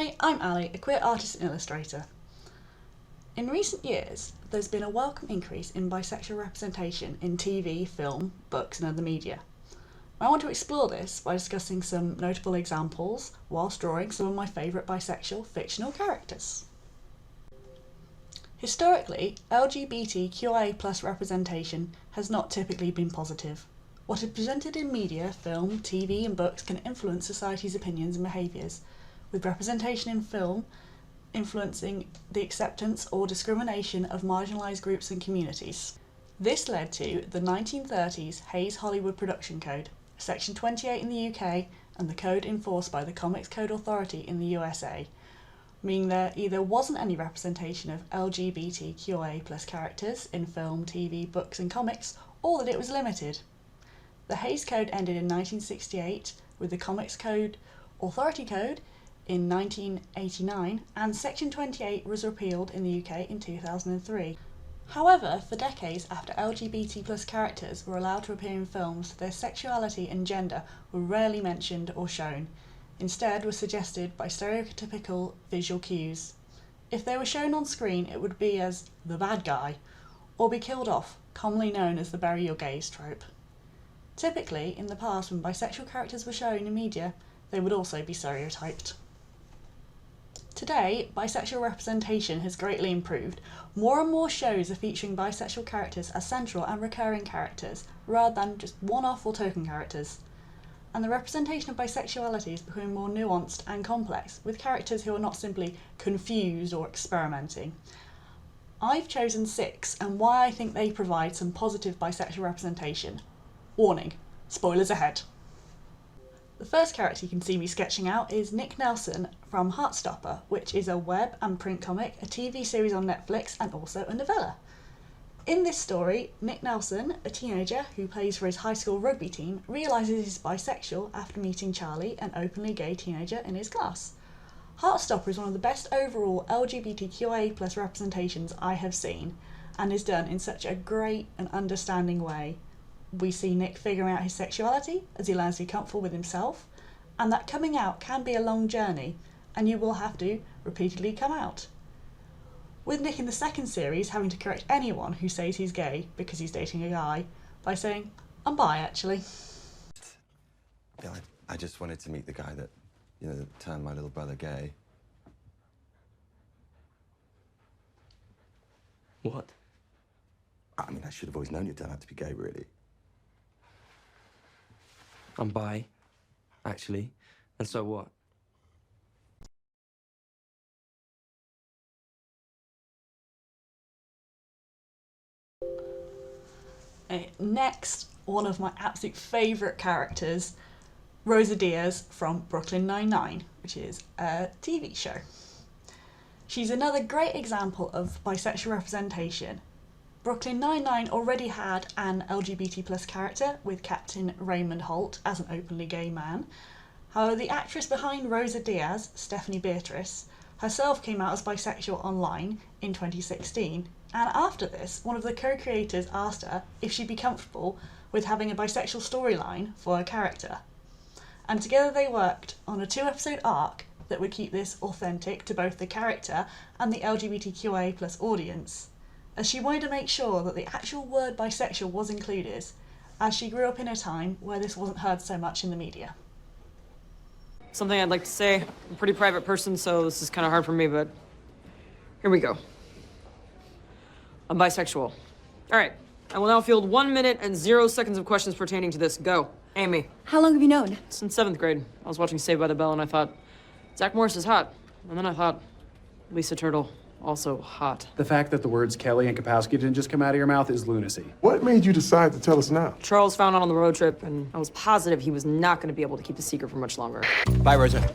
Hi, I'm Ali, a queer artist and illustrator. In recent years, there's been a welcome increase in bisexual representation in TV, film, books and other media. I want to explore this by discussing some notable examples whilst drawing some of my favourite bisexual fictional characters. Historically, LGBTQIA+ representation has not typically been positive. What is presented in media, film, TV and books can influence society's opinions and behaviours, with representation in film influencing the acceptance or discrimination of marginalised groups and communities. This led to the 1930s Hays Hollywood Production Code, Section 28 in the UK and the code enforced by the Comics Code Authority in the USA, meaning there either wasn't any representation of LGBTQIA+ characters in film, TV, books and comics, or that it was limited. The Hays Code ended in 1968 with the Comics Code Authority Code in 1989, and Section 28 was repealed in the UK in 2003. However, for decades after LGBT+ characters were allowed to appear in films, their sexuality and gender were rarely mentioned or shown. Instead was suggested by stereotypical visual cues. If they were shown on screen, it would be as the bad guy, or be killed off, commonly known as the bury your gays trope. Typically, in the past, when bisexual characters were shown in media, they would also be stereotyped. Today, bisexual representation has greatly improved. More and more shows are featuring bisexual characters as central and recurring characters, rather than just one-off or token characters. And the representation of bisexuality is becoming more nuanced and complex, with characters who are not simply confused or experimenting. I've chosen 6, and why I think they provide some positive bisexual representation. Warning, spoilers ahead. The first character you can see me sketching out is Nick Nelson from Heartstopper, which is a web and print comic, a TV series on Netflix and also a novella. In this story, Nick Nelson, a teenager who plays for his high school rugby team, realises he's bisexual after meeting Charlie, an openly gay teenager in his class. Heartstopper is one of the best overall LGBTQIA+ representations I have seen, and is done in such a great and understanding way. We see Nick figuring out his sexuality as he learns to be comfortable with himself, and that coming out can be a long journey, and you will have to repeatedly come out. With Nick in the second series having to correct anyone who says he's gay because he's dating a guy by saying, "I'm bi actually." Yeah, I just wanted to meet the guy that, turned my little brother gay. What? I mean, I should have always known you'd turn out to be gay, really. I'm bi, actually. And so what? Next, one of my absolute favourite characters, Rosa Diaz from Brooklyn Nine-Nine, which is a TV show. She's another great example of bisexual representation. Brooklyn Nine-Nine already had an LGBT+ character with Captain Raymond Holt as an openly gay man. However, the actress behind Rosa Diaz, Stephanie Beatrice, herself came out as bisexual online in 2016, and after this, one of the co-creators asked her if she'd be comfortable with having a bisexual storyline for her character. And together they worked on a 2-episode arc that would keep this authentic to both the character and the LGBTQIA+ audience, as she wanted to make sure that the actual word bisexual was included, as she grew up in a time where this wasn't heard so much in the media. Something I'd like to say. I'm a pretty private person, so this is kind of hard for me, but here we go. I'm bisexual. All right, I will now field 1 minute and 0 seconds of questions pertaining to this. Go. Amy. How long have you known? Since 7th grade. I was watching Saved by the Bell and I thought, Zach Morris is hot. And then I thought, Lisa Turtle, also hot. The fact that the words Kelly and Kapowski didn't just come out of your mouth is lunacy. What made you decide to tell us now? Charles found out on the road trip, and I was positive he was not going to be able to keep the secret for much longer. Bye, Rosa.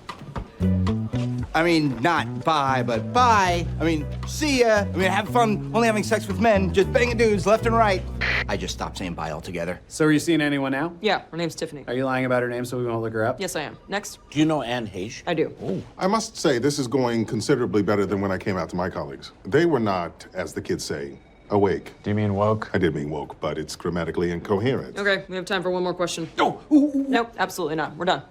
I mean, not bye, but bye. I mean, see ya. I mean, have fun only having sex with men, just banging dudes left and right. I just stopped saying bye altogether. So are you seeing anyone now? Yeah, her name's Tiffany. Are you lying about her name so we won't look her up? Yes, I am. Next. Do you know Anne Heche? I do. Oh. I must say, this is going considerably better than when I came out to my colleagues. They were not, as the kids say, awake. Do you mean woke? I did mean woke, but it's grammatically incoherent. Okay, we have time for one more question. Oh! Nope, absolutely not. We're done.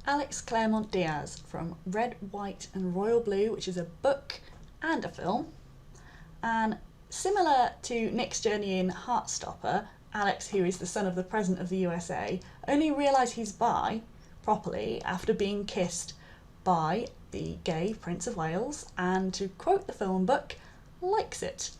Alex Claremont Diaz from Red, White and Royal Blue, which is a book and a film. And similar to Nick's journey in Heartstopper, Alex, who is the son of the President of the USA, only realised he's bi properly after being kissed by the gay Prince of Wales, and to quote the film book, likes it.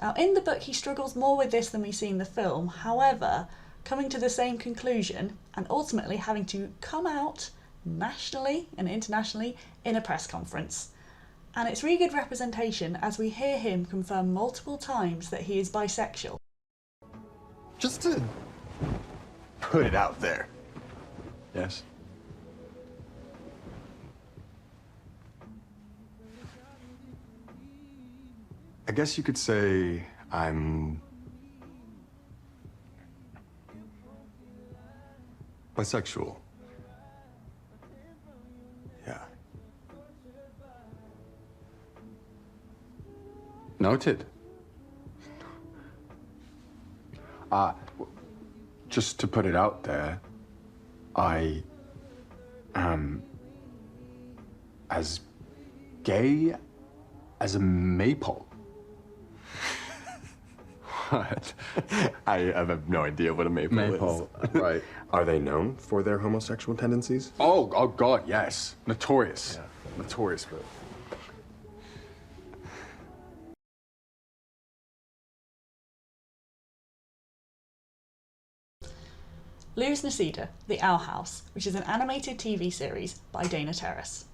Now, in the book he struggles more with this than we see in the film, however, coming to the same conclusion and ultimately having to come out nationally and internationally in a press conference. And it's really good representation as we hear him confirm multiple times that he is bisexual. Just to put it out there. Yes. I guess you could say I'm bisexual. Yeah. Noted. Just to put it out there, I am as gay as a maypole. What? I have no idea what a maypole is. Right. Are they known for their homosexual tendencies? Oh God, yes. Notorious. Yeah. Notorious for it. Luz Nacida, The Owl House, which is an animated TV series by Dana Terrace.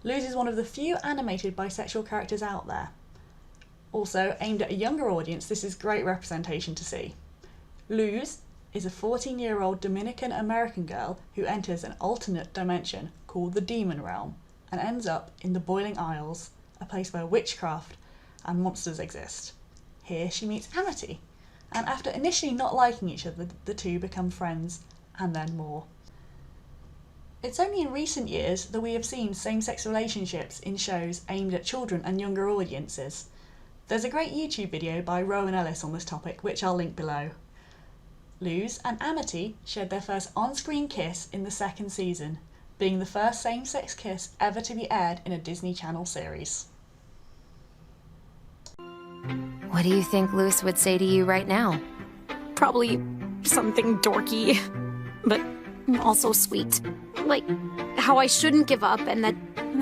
Luz is one of the few animated bisexual characters out there. Also, aimed at a younger audience, this is great representation to see. Luz is a 14-year-old Dominican American girl who enters an alternate dimension called the Demon Realm and ends up in the Boiling Isles, a place where witchcraft and monsters exist. Here she meets Amity, and after initially not liking each other, the two become friends, and then more. It's only in recent years that we have seen same-sex relationships in shows aimed at children and younger audiences. There's a great YouTube video by Rowan Ellis on this topic, which I'll link below. Luz and Amity shared their first on-screen kiss in the second season, being the first same-sex kiss ever to be aired in a Disney Channel series. What do you think Luz would say to you right now? Probably something dorky, but also sweet. Like how I shouldn't give up and that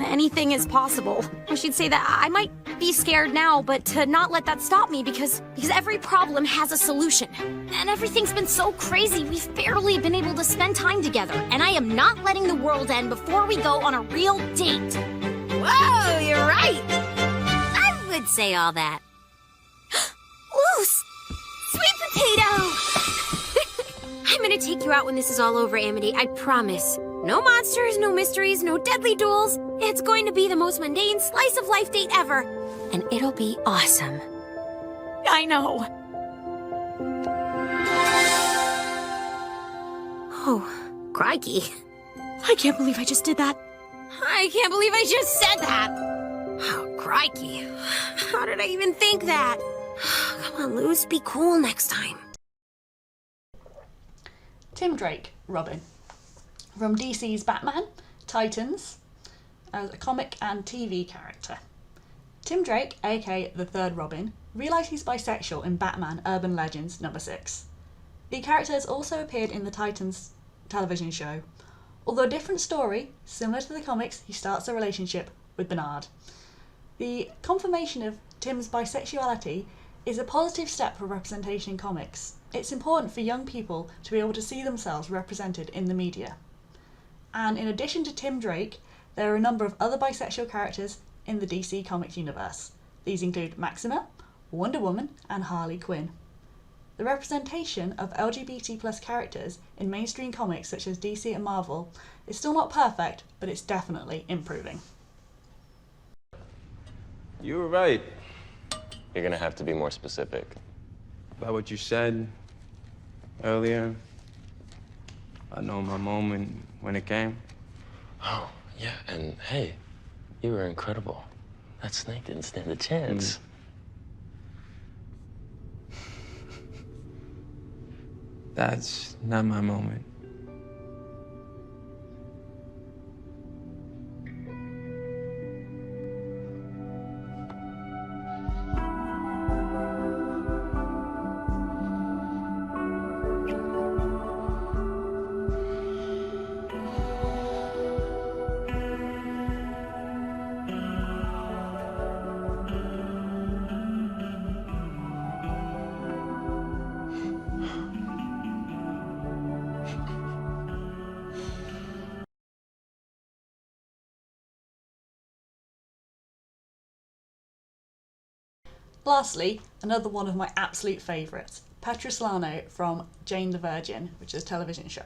anything is possible. Or she'd say that I might be scared now, but to not let that stop me because every problem has a solution. And everything's been so crazy, we've barely been able to spend time together. And I am not letting the world end before we go on a real date. Whoa, you're right. I would say all that. Luz! Sweet potato! I'm gonna take you out when this is all over, Amity, I promise. No monsters, no mysteries, no deadly duels. It's going to be the most mundane slice of life date ever. And it'll be awesome. I know. Oh, crikey. I can't believe I just did that. I can't believe I just said that. Oh, crikey. How did I even think that? Come on, Luz, be cool next time. Tim Drake, Robin. From DC's Batman, Titans, as a comic and TV character. Tim Drake, aka the Third Robin, realised he's bisexual in Batman Urban Legends #6. The character has also appeared in the Titans television show. Although a different story, similar to the comics, he starts a relationship with Bernard. The confirmation of Tim's bisexuality is a positive step for representation in comics. It's important for young people to be able to see themselves represented in the media. And in addition to Tim Drake, there are a number of other bisexual characters in the DC Comics universe. These include Maxima, Wonder Woman, and Harley Quinn. The representation of LGBT+ characters in mainstream comics such as DC and Marvel is still not perfect, but it's definitely improving. You were right. You're gonna have to be more specific. About what you said earlier, I know my moment when it came. Oh, yeah, and hey, you were incredible. That snake didn't stand a chance. That's not my moment. Lastly, another one of my absolute favourites, Petra Slano from Jane the Virgin, which is a television show.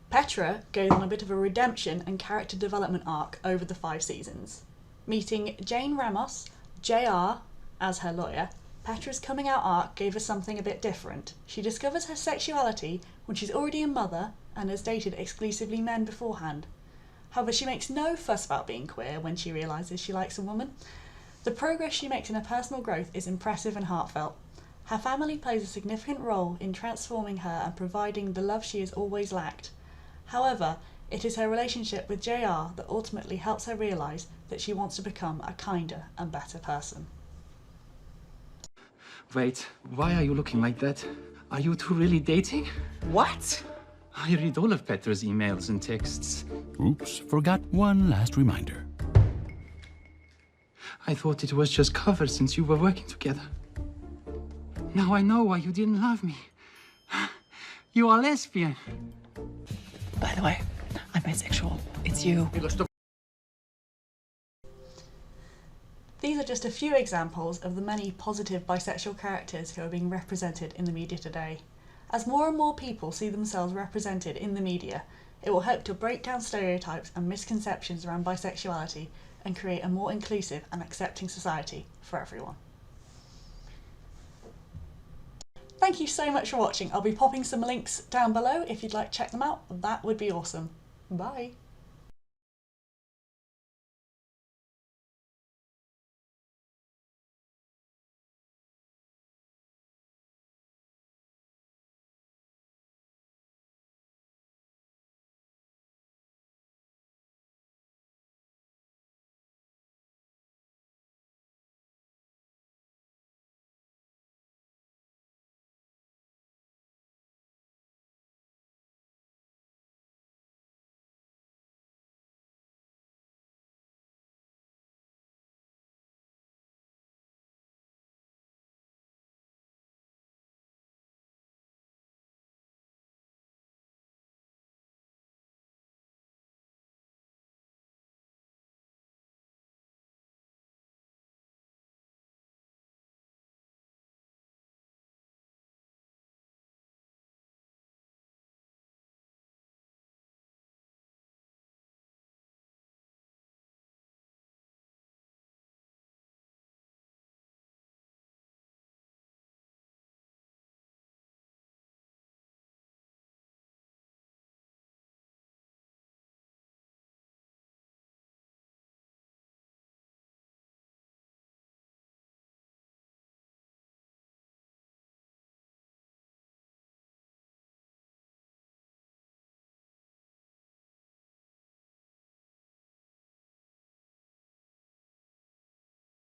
Petra goes on a bit of a redemption and character development arc over the 5 seasons. Meeting Jane Ramos, JR as her lawyer, Petra's coming out arc gave her something a bit different. She discovers her sexuality when she's already a mother and has dated exclusively men beforehand. However, she makes no fuss about being queer when she realises she likes a woman. The progress she makes in her personal growth is impressive and heartfelt. Her family plays a significant role in transforming her and providing the love she has always lacked. However, it is her relationship with JR that ultimately helps her realise that she wants to become a kinder and better person. Wait, why are you looking like that? Are you two really dating? What? I read all of Petra's emails and texts. Oops, forgot one last reminder. I thought it was just cover since you were working together. Now I know why you didn't love me. You are lesbian. By the way, I'm bisexual. It's you. These are just a few examples of the many positive bisexual characters who are being represented in the media today. As more and more people see themselves represented in the media, it will help to break down stereotypes and misconceptions around bisexuality and create a more inclusive and accepting society for everyone. Thank you so much for watching. I'll be popping some links down below if you'd like to check them out. That would be awesome. Bye.